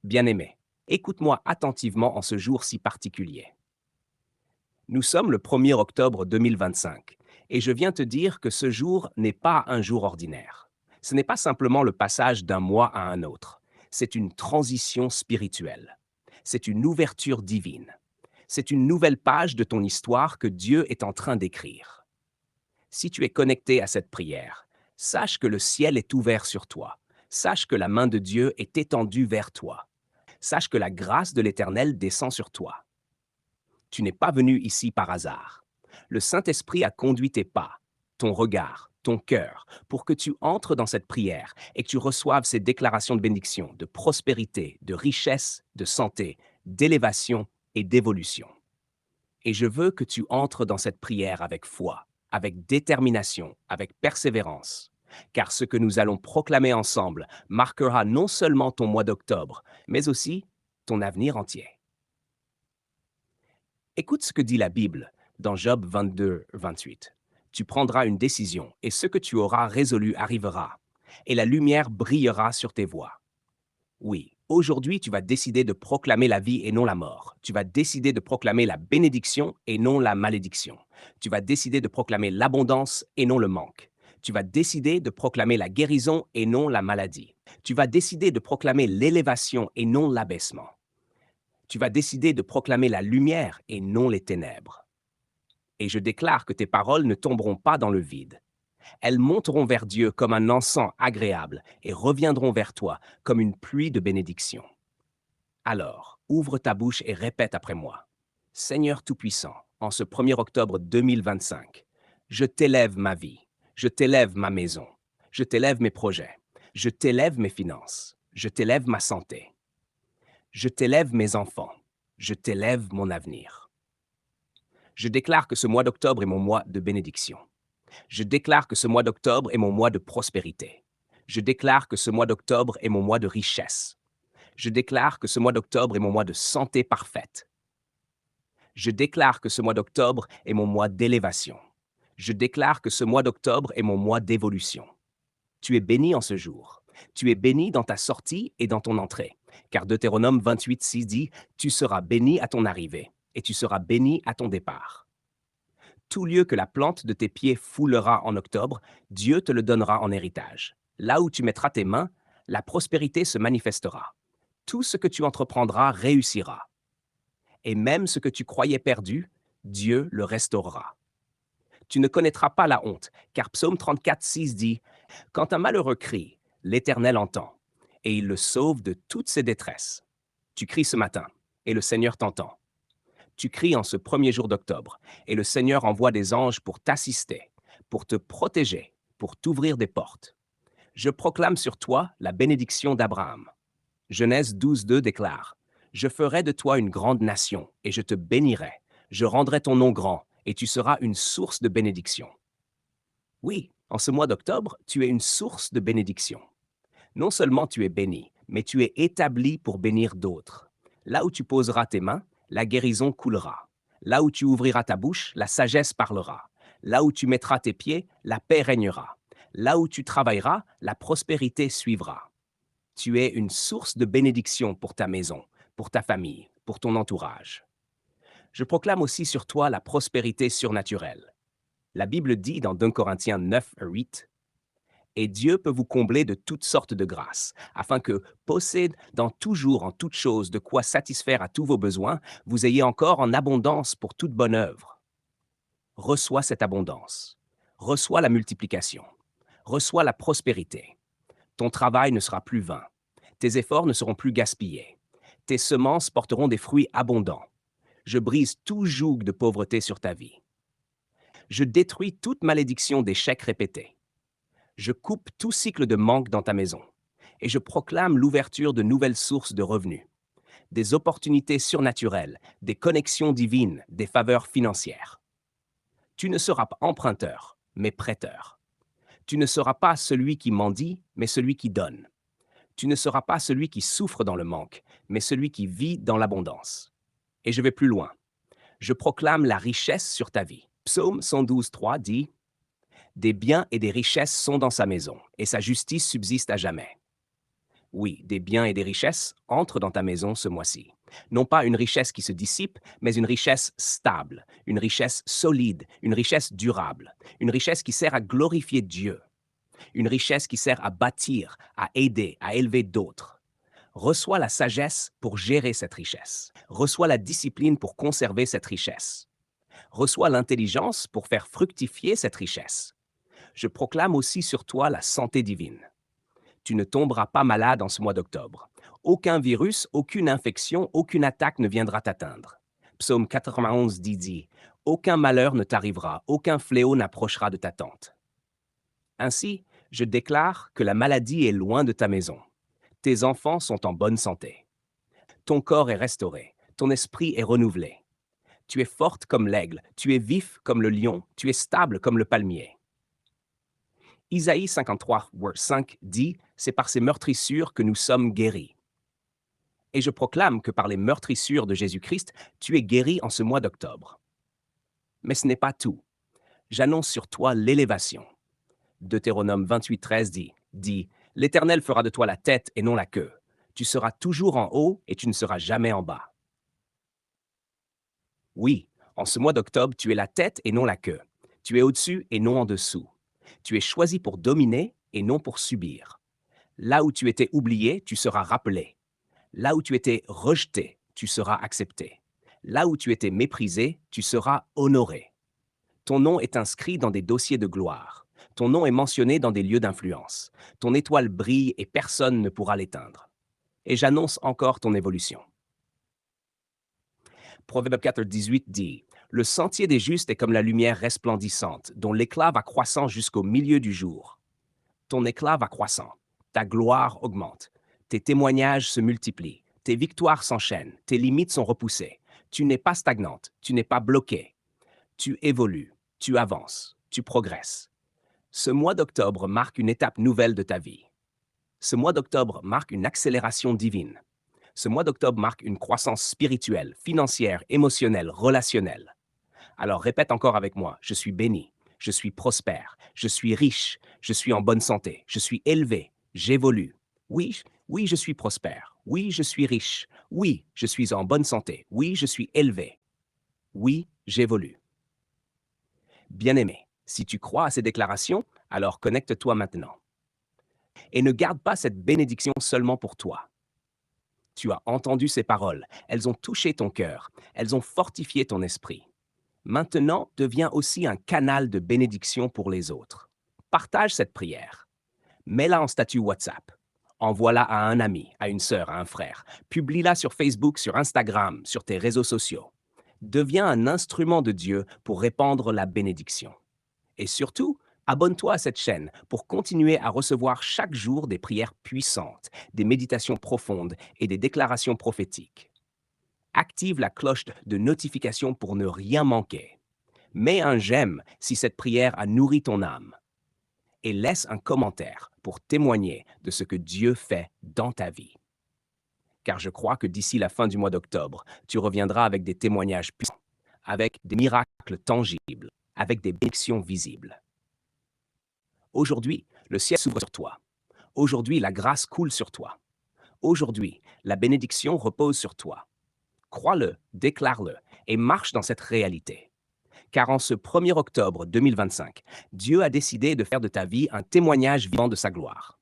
Bien-aimé, écoute-moi attentivement en ce jour si particulier. Nous sommes le 1er octobre 2025 et je viens te dire que ce jour n'est pas un jour ordinaire. Ce n'est pas simplement le passage d'un mois à un autre. C'est une transition spirituelle. C'est une ouverture divine. C'est une nouvelle page de ton histoire que Dieu est en train d'écrire. Si tu es connecté à cette prière, sache que le ciel est ouvert sur toi. Sache que la main de Dieu est étendue vers toi. Sache que la grâce de l'Éternel descend sur toi. Tu n'es pas venu ici par hasard. Le Saint-Esprit a conduit tes pas, ton regard, ton cœur, pour que tu entres dans cette prière et que tu reçoives ces déclarations de bénédiction, de prospérité, de richesse, de santé, d'élévation et d'évolution. Et je veux que tu entres dans cette prière avec foi, avec détermination, avec persévérance, car ce que nous allons proclamer ensemble marquera non seulement ton mois d'octobre, mais aussi ton avenir entier. Écoute ce que dit la Bible dans Job 22, 28. Tu prendras une décision et ce que tu auras résolu arrivera, et la lumière brillera sur tes voies. Oui, aujourd'hui tu vas décider de proclamer la vie et non la mort. Tu vas décider de proclamer la bénédiction et non la malédiction. Tu vas décider de proclamer l'abondance et non le manque. Tu vas décider de proclamer la guérison et non la maladie. Tu vas décider de proclamer l'élévation et non l'abaissement. Tu vas décider de proclamer la lumière et non les ténèbres. Et je déclare que tes paroles ne tomberont pas dans le vide. Elles monteront vers Dieu comme un encens agréable et reviendront vers toi comme une pluie de bénédiction. Alors, ouvre ta bouche et répète après moi. Seigneur Tout-Puissant, en ce 1er octobre 2025, je t'élève ma vie, je t'élève ma maison, je t'élève mes projets, je t'élève mes finances, je t'élève ma santé, je t'élève mes enfants, je t'élève mon avenir. Je déclare que ce mois d'octobre est mon mois de bénédiction. Je déclare que ce mois d'octobre est mon mois de prospérité. Je déclare que ce mois d'octobre est mon mois de richesse. Je déclare que ce mois d'octobre est mon mois de santé parfaite. Je déclare que ce mois d'octobre est mon mois d'élévation. Je déclare que ce mois d'octobre est mon mois d'évolution. Tu es béni en ce jour. Tu es béni dans ta sortie et dans ton entrée. Car Deutéronome 28, 6 dit, tu seras béni à ton arrivée et tu seras béni à ton départ. Tout lieu que la plante de tes pieds foulera en octobre, Dieu te le donnera en héritage. Là où tu mettras tes mains, la prospérité se manifestera. Tout ce que tu entreprendras réussira. Et même ce que tu croyais perdu, Dieu le restaurera. Tu ne connaîtras pas la honte, car Psaume 34, 6 dit, quand un malheureux crie, l'Éternel entend, et il le sauve de toutes ses détresses. Tu cries ce matin, et le Seigneur t'entend. Tu cries en ce 1er jour d'octobre, et le Seigneur envoie des anges pour t'assister, pour te protéger, pour t'ouvrir des portes. Je proclame sur toi la bénédiction d'Abraham. Genèse 12, 2 déclare, je ferai de toi une grande nation, et je te bénirai. Je rendrai ton nom grand, et tu seras une source de bénédiction. Oui, en ce mois d'octobre, tu es une source de bénédiction. Non seulement tu es béni, mais tu es établi pour bénir d'autres. Là où tu poseras tes mains, la guérison coulera. Là où tu ouvriras ta bouche, la sagesse parlera. Là où tu mettras tes pieds, la paix régnera. Là où tu travailleras, la prospérité suivra. Tu es une source de bénédiction pour ta maison, pour ta famille, pour ton entourage. Je proclame aussi sur toi la prospérité surnaturelle. La Bible dit dans 2 Corinthiens 9, 8, et Dieu peut vous combler de toutes sortes de grâces, afin que, possède dans toujours en toutes choses de quoi satisfaire à tous vos besoins, vous ayez encore en abondance pour toute bonne œuvre. Reçois cette abondance. Reçois la multiplication. Reçois la prospérité. Ton travail ne sera plus vain. Tes efforts ne seront plus gaspillés. Tes semences porteront des fruits abondants. Je brise tout joug de pauvreté sur ta vie. Je détruis toute malédiction d'échecs répétés. Je coupe tout cycle de manque dans ta maison et je proclame l'ouverture de nouvelles sources de revenus, des opportunités surnaturelles, des connexions divines, des faveurs financières. Tu ne seras pas emprunteur, mais prêteur. Tu ne seras pas celui qui mendie, mais celui qui donne. Tu ne seras pas celui qui souffre dans le manque, mais celui qui vit dans l'abondance. Et je vais plus loin. Je proclame la richesse sur ta vie. Psaume 112, 3 dit, des biens et des richesses sont dans sa maison, et sa justice subsiste à jamais. Oui, des biens et des richesses entrent dans ta maison ce mois-ci. Non pas une richesse qui se dissipe, mais une richesse stable, une richesse solide, une richesse durable, une richesse qui sert à glorifier Dieu, une richesse qui sert à bâtir, à aider, à élever d'autres. Reçois la sagesse pour gérer cette richesse. Reçois la discipline pour conserver cette richesse. Reçois l'intelligence pour faire fructifier cette richesse. Je proclame aussi sur toi la santé divine. Tu ne tomberas pas malade en ce mois d'octobre. Aucun virus, aucune infection, aucune attaque ne viendra t'atteindre. Psaume 91 dit, aucun malheur ne t'arrivera, aucun fléau n'approchera de ta tente. Ainsi, je déclare que la maladie est loin de ta maison. Tes enfants sont en bonne santé. Ton corps est restauré, ton esprit est renouvelé. Tu es forte comme l'aigle, tu es vif comme le lion, tu es stable comme le palmier. Isaïe 53, verset 5 dit, c'est par ces meurtrissures que nous sommes guéris. Et je proclame que par les meurtrissures de Jésus-Christ, tu es guéri en ce mois d'octobre. Mais ce n'est pas tout. J'annonce sur toi l'élévation. Deutéronome 28, 13 dit, l'Éternel fera de toi la tête et non la queue. Tu seras toujours en haut et tu ne seras jamais en bas. Oui, en ce mois d'octobre, tu es la tête et non la queue. Tu es au-dessus et non en dessous. Tu es choisi pour dominer et non pour subir. Là où tu étais oublié, tu seras rappelé. Là où tu étais rejeté, tu seras accepté. Là où tu étais méprisé, tu seras honoré. Ton nom est inscrit dans des dossiers de gloire. Ton nom est mentionné dans des lieux d'influence. Ton étoile brille et personne ne pourra l'éteindre. Et j'annonce encore ton évolution. Proverbe 4, 18 dit, le sentier des justes est comme la lumière resplendissante, dont l'éclat va croissant jusqu'au milieu du jour. Ton éclat va croissant, ta gloire augmente, tes témoignages se multiplient, tes victoires s'enchaînent, tes limites sont repoussées. Tu n'es pas stagnante, tu n'es pas bloquée. Tu évolues, tu avances, tu progresses. Ce mois d'octobre marque une étape nouvelle de ta vie. Ce mois d'octobre marque une accélération divine. Ce mois d'octobre marque une croissance spirituelle, financière, émotionnelle, relationnelle. Alors répète encore avec moi, je suis béni, je suis prospère, je suis riche, je suis en bonne santé, je suis élevé, j'évolue. Oui, oui, je suis prospère. Oui, je suis riche. Oui, je suis en bonne santé. Oui, je suis élevé. Oui, j'évolue. Bien-aimé, si tu crois à ces déclarations, alors connecte-toi maintenant. Et ne garde pas cette bénédiction seulement pour toi. Tu as entendu ces paroles, elles ont touché ton cœur, elles ont fortifié ton esprit. Maintenant, deviens aussi un canal de bénédiction pour les autres. Partage cette prière. Mets-la en statut WhatsApp. Envoie-la à un ami, à une sœur, à un frère. Publie-la sur Facebook, sur Instagram, sur tes réseaux sociaux. Deviens un instrument de Dieu pour répandre la bénédiction. Et surtout, abonne-toi à cette chaîne pour continuer à recevoir chaque jour des prières puissantes, des méditations profondes et des déclarations prophétiques. Active la cloche de notification pour ne rien manquer. Mets un j'aime si cette prière a nourri ton âme. Et laisse un commentaire pour témoigner de ce que Dieu fait dans ta vie. Car je crois que d'ici la fin du mois d'octobre, tu reviendras avec des témoignages puissants, avec des miracles tangibles, avec des bénédictions visibles. Aujourd'hui, le ciel s'ouvre sur toi. Aujourd'hui, la grâce coule sur toi. Aujourd'hui, la bénédiction repose sur toi. Crois-le, déclare-le et marche dans cette réalité. Car en ce 1er octobre 2025, Dieu a décidé de faire de ta vie un témoignage vivant de sa gloire.